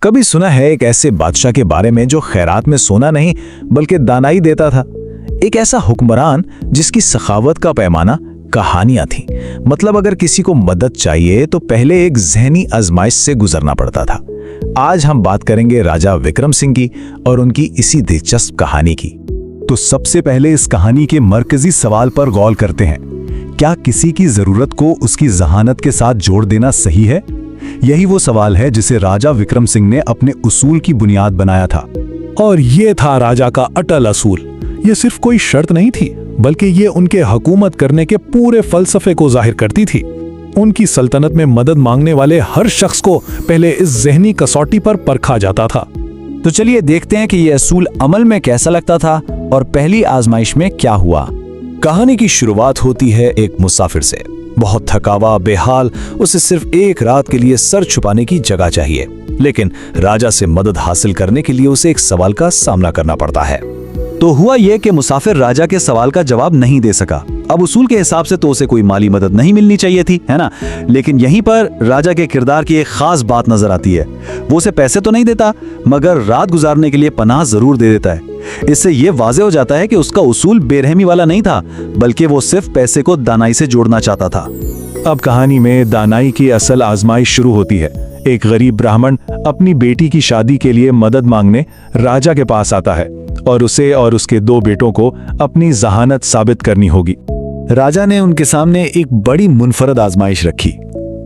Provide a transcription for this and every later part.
कभी सुना है एक ऐसे बादशाह के बारे में जो खैरात में सोना नहीं बल्कि दानाई देता था। एक ऐसा हुक्मरान जिसकी सखावत का पैमाना कहानियां थी। मतलब अगर किसी को मदद चाहिए तो पहले एक ज़हनी आजमाइश से गुजरना पड़ता था। आज हम बात करेंगे राजा विक्रम सिंह की और उनकी इसी दिलचस्प कहानी की। तो सबसे पहले इस कहानी के मरकजी सवाल पर गौर करते हैं। क्या किसी की जरूरत को उसकी जहानत के साथ जोड़ देना सही है? यही वो सवाल है जिसे राजा विक्रम सिंह ने अपने उसूल की बुनियाद बनाया था। और ये था राजा का अटल असूल। ये सिर्फ कोई शर्त नहीं थी, बल्कि ये उनके हुकूमत करने के पूरे फलसफे को जाहिर करती थी। उनकी सल्तनत में मदद मांगने वाले हर शख्स को पहले इस ज़हनी कसौटी पर परखा जाता था। तो चलिए देखते हैं कि ये असूल अमल में कैसा लगता था और पहली आजमाइश में क्या हुआ। कहानी की शुरुआत होती है एक मुसाफिर से। बहुत थकावा, बेहाल, उसे सिर्फ एक रात के लिए सर छुपाने की जगह चाहिए। लेकिन राजा से मदद हासिल करने के लिए उसे एक सवाल का सामना करना पड़ता है। तो हुआ यह कि मुसाफिर राजा के सवाल का जवाब नहीं दे सका। अब उसूल के हिसाब से तो उसे कोई माली मदद नहीं मिलनी चाहिए थी, है ना? लेकिन यहीं पर राजा के किरदार की एक खास बात नजर आती है। वो उसे पैसे तो नहीं देता, मगर रात गुजारने के लिए पनाह जरूर दे देता है। इससे यह वाज़ेह हो जाता है कि उसका उसूल बेरहमी वाला नहीं था, बल्कि वो सिर्फ पैसे को दानाई से जोड़ना चाहता था। अब कहानी में दानाई की असल आजमाइश शुरू होती है। एक गरीब ब्राह्मण अपनी बेटी की शादी के लिए मदद मांगने राजा के पास आता है और उसे और उसके 2 बेटों को अपनी जहानत साबित करनी होगी। राजा ने उनके सामने एक बड़ी मुनफरद आजमाइश रखी।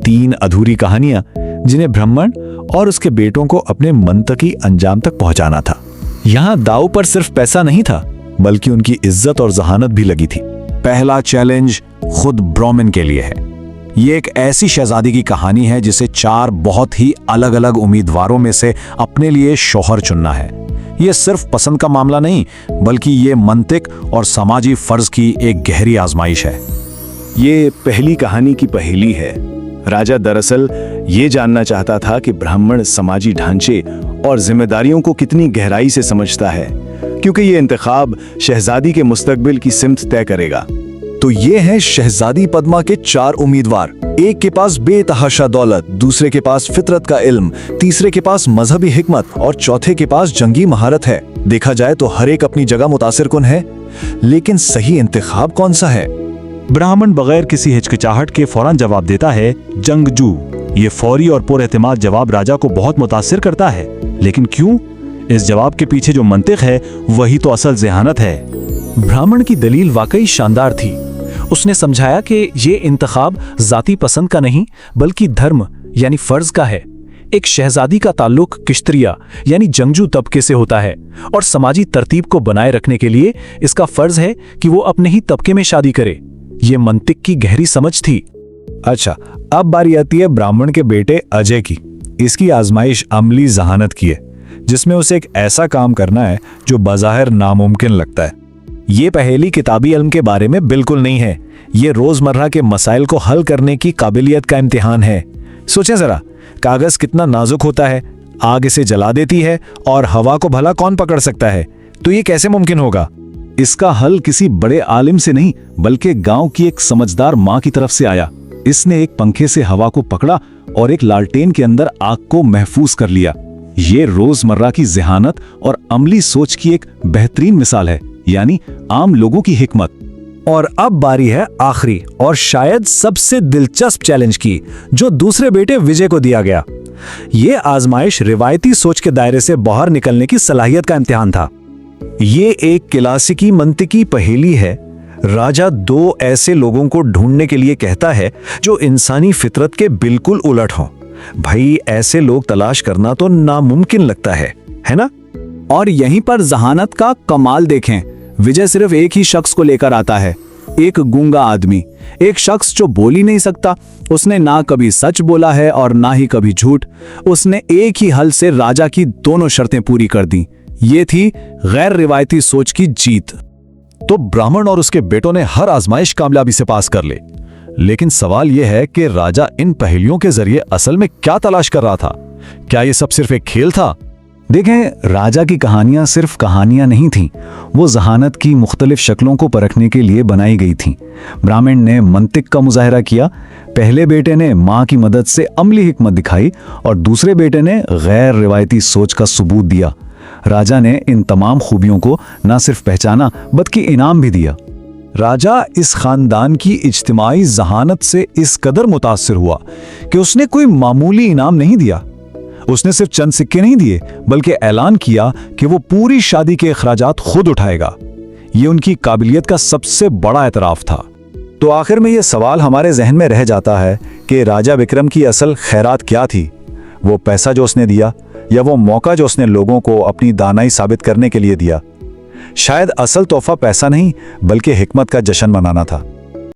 3 अधूरी कहानियां जिन्हें ब्राह्मण और उसके बेटों को अपने मंतकी अंजाम तक पहुंचाना था। यहां दाव पर सिर्फ पैसा नहीं था, बल्कि उनकी इज्जत और जहानत भी लगी थी। पहला चैलेंज खुद ब्राह्मण के लिए है। ये एक ऐसी शहजादी की कहानी है जिसे 4 बहुत ही अलग अलग उम्मीदवारों में से अपने लिए शौहर चुनना है। ये सिर्फ पसंद का मामला नहीं, बल्कि ये मंतिक और समाजी फर्ज की एक गहरी आजमाइश है। ये पहली कहानी की पहेली है। राजा दरअसल ये जानना चाहता था कि ब्राह्मण समाजी ढांचे और जिम्मेदारियों को कितनी गहराई से समझता है, क्योंकि ये इंतखाब शहजादी के मुस्तकबिल की सिमत तय करेगा। तो ये हैं शहजादी पद्मा के 4 उम्मीदवार। एक के पास बेतहाशा दौलत, दूसरे के पास फितरत का इल्म, तीसरे के पास मजहबी हिकमत और चौथे के पास जंगी महारत है। देखा जाए तो हर एक अपनी जगह मुतासिर कुन है, लेकिन सही इंतखाब कौन सा है? ब्राह्मण बगैर किसी हिचकिचाहट के फौरन जवाब देता है, जंगजू। ये फौरी और पुरएतमाद जवाब राजा को बहुत मुतासिर करता है। लेकिन क्यों? इस जवाब के पीछे जो मंतिक है वही तो असल ज़हानत है। ब्राह्मण की दलील वाकई शानदार थी। उसने समझाया कि ये इंतखाब जाती पसंद का नहीं बल्कि धर्म यानी फर्ज का है। एक शहजादी का ताल्लुक किश्तरिया यानी जंगजू तबके से होता है और समाजी तरतीब को बनाए रखने के लिए इसका फर्ज है कि वो अपने ही तबके में शादी करे। ये मंतिक की गहरी समझ थी। अच्छा, अब बारी आती है ब्राह्मण के बेटे अजय की। इसकी आजमाइश अमली जहानत की है, जिसमें उसे एक ऐसा काम करना है जो बाज़ाहिर नामुमकिन लगता है। ये पहेली किताबी इल्म के बारे में बिल्कुल नहीं है। ये रोजमर्रा के मसाइल को हल करने की काबिलियत का इम्तिहान है। सोचें जरा, कागज कितना नाजुक होता है, आग इसे जला देती है और हवा को भला कौन पकड़ सकता है? तो ये कैसे मुमकिन होगा? इसका हल किसी बड़े आलिम से नहीं, बल्कि गांव की एक समझदार माँ की तरफ से आया। इसने एक पंखे से हवा को पकड़ा और एक लालटेन के अंदर आग को महफूज कर लिया। ये रोजमर्रा की ज़हानत और अमली सोच की एक बेहतरीन मिसाल है, यानी आम लोगों की हिकमत। और अब बारी है आखिरी और शायद सबसे दिलचस्प चैलेंज की, जो दूसरे बेटे विजय को दिया गया। ये आजमाइश रिवायती सोच के दायरे से बाहर निकलने की सलाहियत का इम्तिहान था। ये एक क्लासिकी मंतिकी पहेली है। राजा 2 ऐसे लोगों को ढूंढने के लिए कहता है जो इंसानी फितरत के बिल्कुल उलट हों। भाई, ऐसे लोग तलाश करना तो नामुमकिन लगता है ना? और यहीं पर जहानत का कमाल देखें। विजय सिर्फ एक ही शख्स को लेकर आता है, एक गूंगा आदमी, एक शख्स जो बोल ही नहीं सकता। उसने ना कभी सच बोला है और ना ही कभी झूठ। उसने एक ही हल से राजा की दोनों शर्तें पूरी कर दी। ये थी गैर रिवायती सोच की जीत। तो ब्राह्मण और उसके बेटों ने हर आजमाइश कामयाबी से पास कर ली। लेकिन सवाल यह है कि राजा इन पहेलियों के जरिए असल में क्या तलाश कर रहा था? क्या यह सब सिर्फ एक खेल था? देखें, राजा की कहानियां सिर्फ कहानियां नहीं थीं, वो जहानत की मुख्तलिफ शक्लों को परखने के लिए बनाई गई थीं। ब्राह्मण ने मंतिक का मुजाहरा किया, पहले बेटे ने मां की मदद से अमली हिकमत दिखाई और दूसरे बेटे ने गैर रिवायती सोच का सबूत दिया। राजा ने इन तमाम खूबियों को न सिर्फ पहचाना बल्कि इनाम भी दिया। राजा इस खानदान की इज्तिमाई जहानत से इस कदर मुतासिर हुआ कि उसने कोई मामूली इनाम नहीं दिया। उसने सिर्फ चंद सिक्के नहीं दिए बल्कि ऐलान किया कि वो पूरी शादी के अखराजात खुद उठाएगा। ये उनकी काबिलियत का सबसे बड़ा एतराफ था। तो आखिर में ये सवाल हमारे जहन में रह जाता है कि राजा विक्रम की असल खैरात क्या थी? वो पैसा जो उसने दिया या वो मौका जो उसने लोगों को अपनी दानाई साबित करने के लिए दिया? शायद असल तोहफा पैसा नहीं बल्कि हिकमत का जश्न मनाना था।